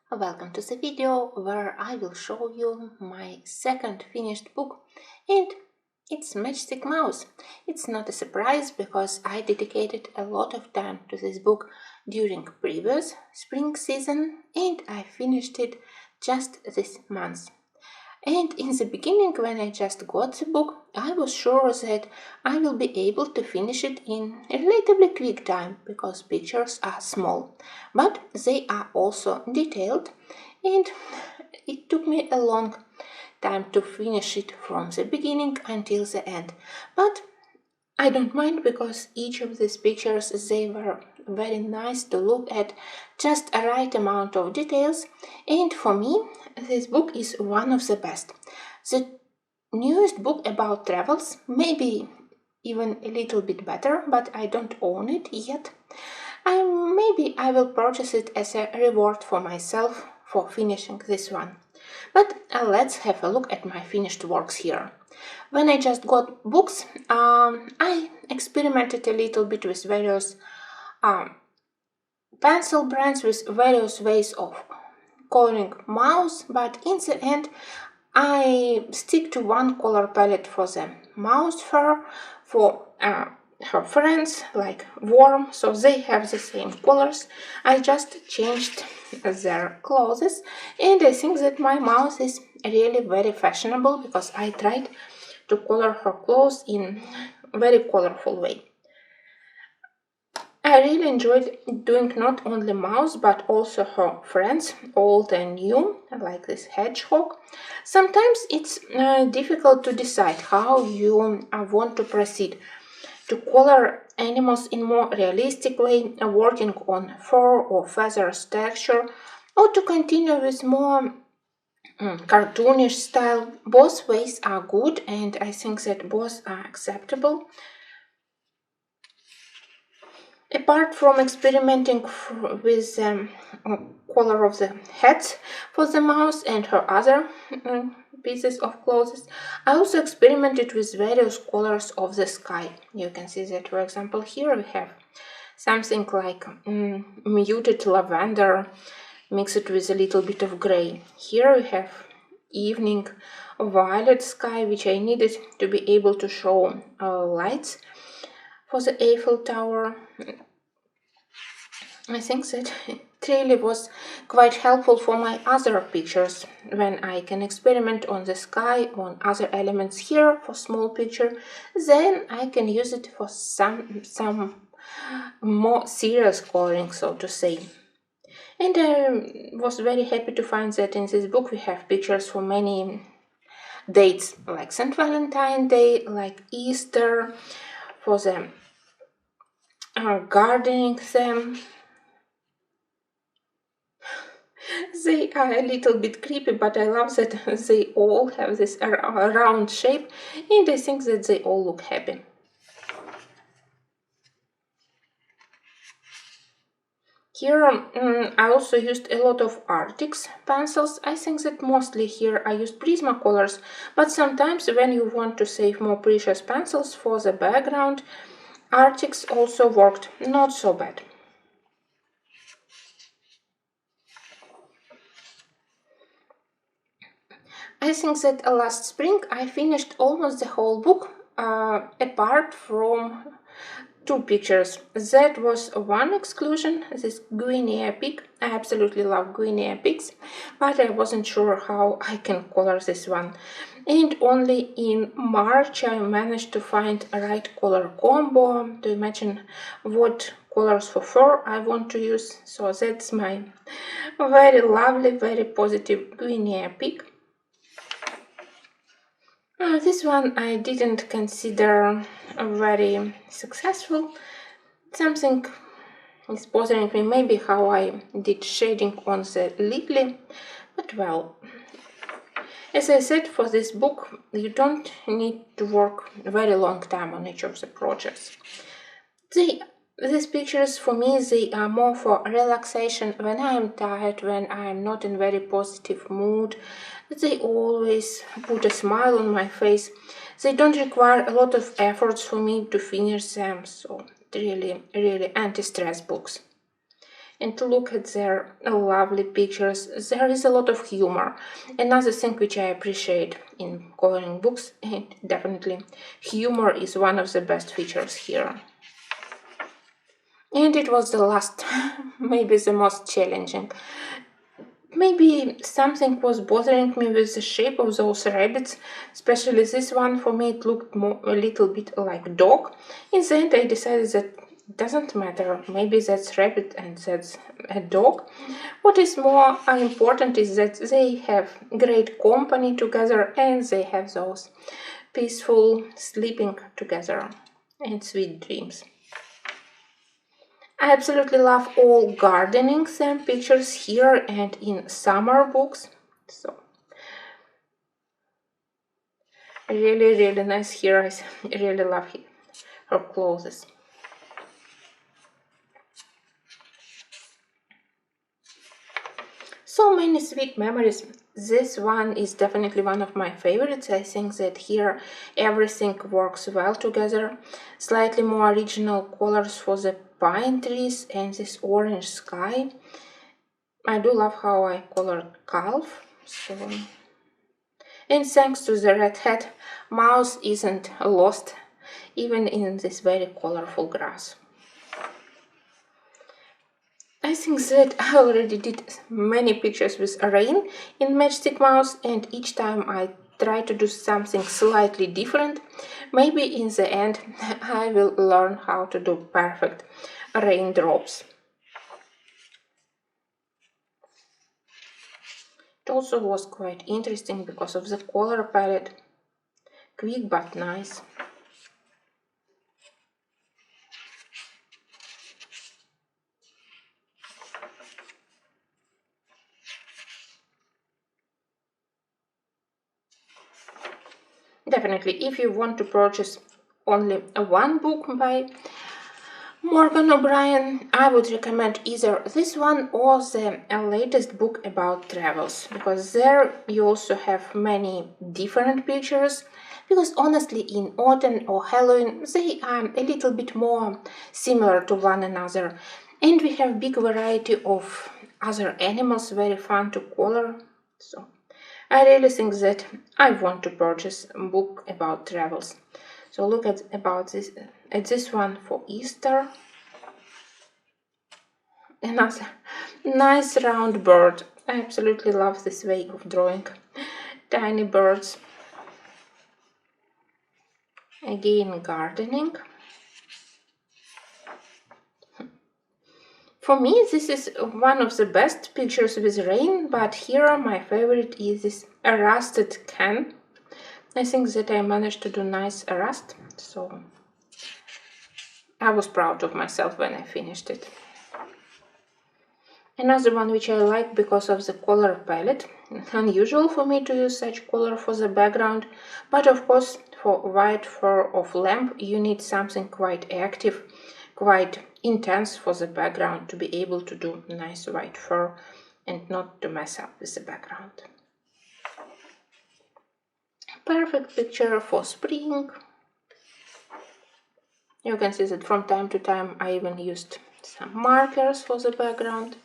Welcome to the video where I will show you my second finished book, and it's Matchstick Mouse. It's not a surprise because I dedicated a lot of time to this book during previous spring season and I finished it just this month. And in the beginning, when I just got the book, I was sure that I will be able to finish it in a relatively quick time because pictures are small, but they are also detailed, and it took me a long time to finish it from the beginning until the end. But I don't mind because each of these pictures, they were very nice to look at, just a right amount of details, and for me this book is one of the best. The newest book about travels, maybe even a little bit better, but I don't own it yet. Maybe I will purchase it as a reward for myself for finishing this one. But let's have a look at my finished works here. When I just got books, I experimented a little bit with various pencil brands, with various ways of coloring mouse, but in the end I stick to one color palette for the mouse fur, for her friends like Worm, so they have the same colors. I just changed their clothes, and I think that my mouse is really very fashionable because I tried to color her clothes in a very colorful way. I really enjoyed doing not only mouse but also her friends, old and new, like this hedgehog. Sometimes it's difficult to decide how you want to proceed. To color animals in more realistic way, working on fur or feathers texture, or to continue with more cartoonish style. Both ways are good, and I think that both are acceptable. Apart from experimenting with the color of the heads for the mouse and her other pieces of clothes, I also experimented with various colors of the sky. You can see that, for example, here we have something like muted lavender mixed with a little bit of gray. Here we have evening violet sky, which I needed to be able to show lights for the Eiffel Tower. I think that it really was quite helpful for my other pictures when I can experiment on the sky, on other elements here for small picture. Then I can use it for some more serious coloring, so to say. And I was very happy to find that in this book we have pictures for many dates, like St. Valentine's Day, like Easter, for the gardening theme. They are a little bit creepy, but I love that they all have this round shape, and I think that they all look happy. Here I also used a lot of Arctics pencils. I think that mostly here I used Prismacolors, but sometimes when you want to save more precious pencils for the background, Arctics also worked not so bad. I think that last spring I finished almost the whole book, apart from two pictures. That was one exclusion, this Guinea pig. I absolutely love Guinea pigs, but I wasn't sure how I can color this one. And only in March I managed to find a right color combo to imagine what colors for fur I want to use. So that's my very lovely, very positive Guinea pig. This one I didn't consider very successful. Something is bothering me, maybe how I did shading on the lily, but well, as I said, for this book you don't need to work a very long time on each of the projects. These pictures for me, they are more for relaxation when I am tired, when I am not in very positive mood. They always put a smile on my face. They don't require a lot of efforts for me to finish them, so really anti-stress books. and look at their lovely pictures. There is a lot of humor. Another thing which I appreciate in coloring books, and definitely humor is one of the best features here. And it was the last, maybe the most challenging. Maybe something was bothering me with the shape of those rabbits, especially this one. For me it looked a little bit like dog. In the end I decided that it doesn't matter, maybe that's rabbit and that's a dog. What is more important is that they have great company together and they have those peaceful sleeping together and sweet dreams. I absolutely love all gardening theme pictures here and in summer books. So really nice here. I really love her clothes. So many sweet memories. This one is definitely one of my favorites. I think that here everything works well together. Slightly more original colors for the pine trees and this orange sky. I do love how I colored calf. And thanks to the red hat, mouse isn't lost even in this very colorful grass. I think that I already did many pictures with rain in Matchstick Mouse, and each time I try to do something slightly different. Maybe in the end I will learn how to do perfect raindrops. It also was quite interesting because of the color palette. Quick but nice. Definitely, if you want to purchase only one book by Morgan O'Brien, I would recommend either this one or the latest book about travels, because there you also have many different pictures, because honestly in autumn or Halloween they are a little bit more similar to one another, and we have big variety of other animals, very fun to color. So I really think that I want to purchase a book about travels. So look at this one for Easter. Another nice round bird. I absolutely love this way of drawing tiny birds. Again, gardening. For me, this is one of the best pictures with rain, but here my favorite is this rusted can. I think that I managed to do nice rust, so I was proud of myself when I finished it. Another one which I like because of the color palette. Unusual for me to use such color for the background, but of course for white fur of lamb you need something quite active, quite intense for the background to be able to do nice white fur and not to mess up with the background. Perfect picture for spring. You can see that from time to time I even used some markers for the background.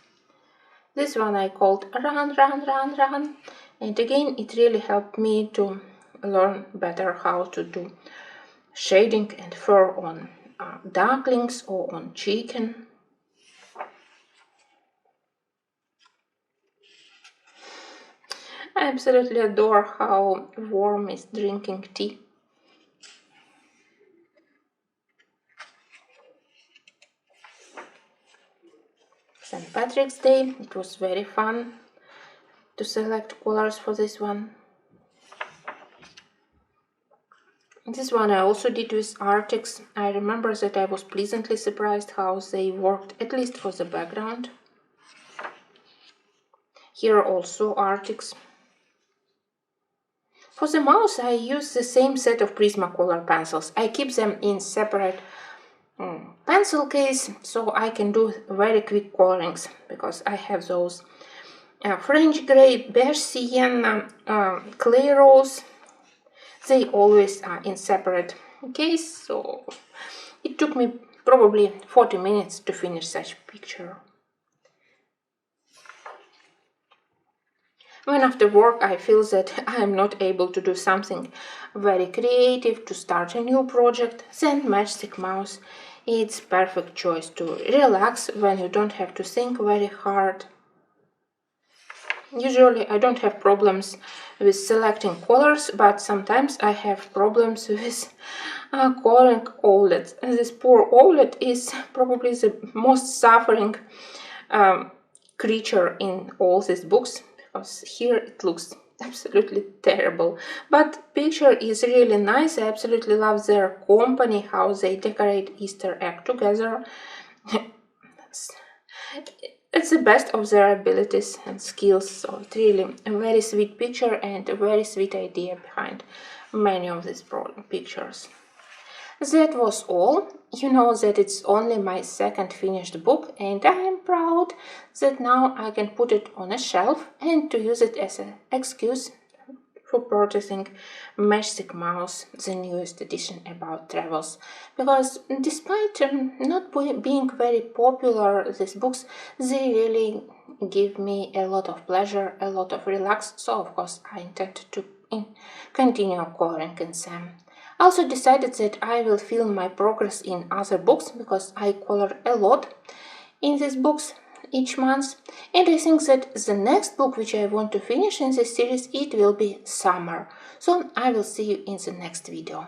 This one I called Run, Run, Run, Run, and again it really helped me to learn better how to do shading and fur on ducklings or on chicken. I absolutely adore how Worm is drinking tea. St. Patrick's Day, it was very fun to select colors for this one. This one I also did with Arctics. I remember that I was pleasantly surprised how they worked, at least for the background. Here also Arctics. For the mouse I use the same set of Prismacolor pencils. I keep them in separate pencil case so I can do very quick colorings, because I have those French Grey, Beige Sienna, Clay Rose. They always are in separate case, so it took me probably 40 minutes to finish such picture. When after work I feel that I am not able to do something very creative, to start a new project, then Matchstick Mouse is perfect choice to relax when you don't have to think very hard. Usually I don't have problems with selecting colors, but sometimes I have problems with coloring owlet. This poor owlet is probably the most suffering creature in all these books, because here it looks absolutely terrible, but picture is really nice. I absolutely love their company, how they decorate Easter egg together. It's the best of their abilities and skills, so it's really a very sweet picture and a very sweet idea behind many of these pictures. That was all. You know that it's only my second finished book, and I am proud that now I can put it on a shelf and to use it as an excuse for purchasing Matchstick Mouse, the newest edition about travels. Because despite not being very popular, these books, they really give me a lot of pleasure, a lot of relax, so of course I intend to continue coloring in them. I also decided that I will film my progress in other books, because I color a lot in these books each month, and I think that the next book which I want to finish in this series, it will be Summer. So I will see you in the next video.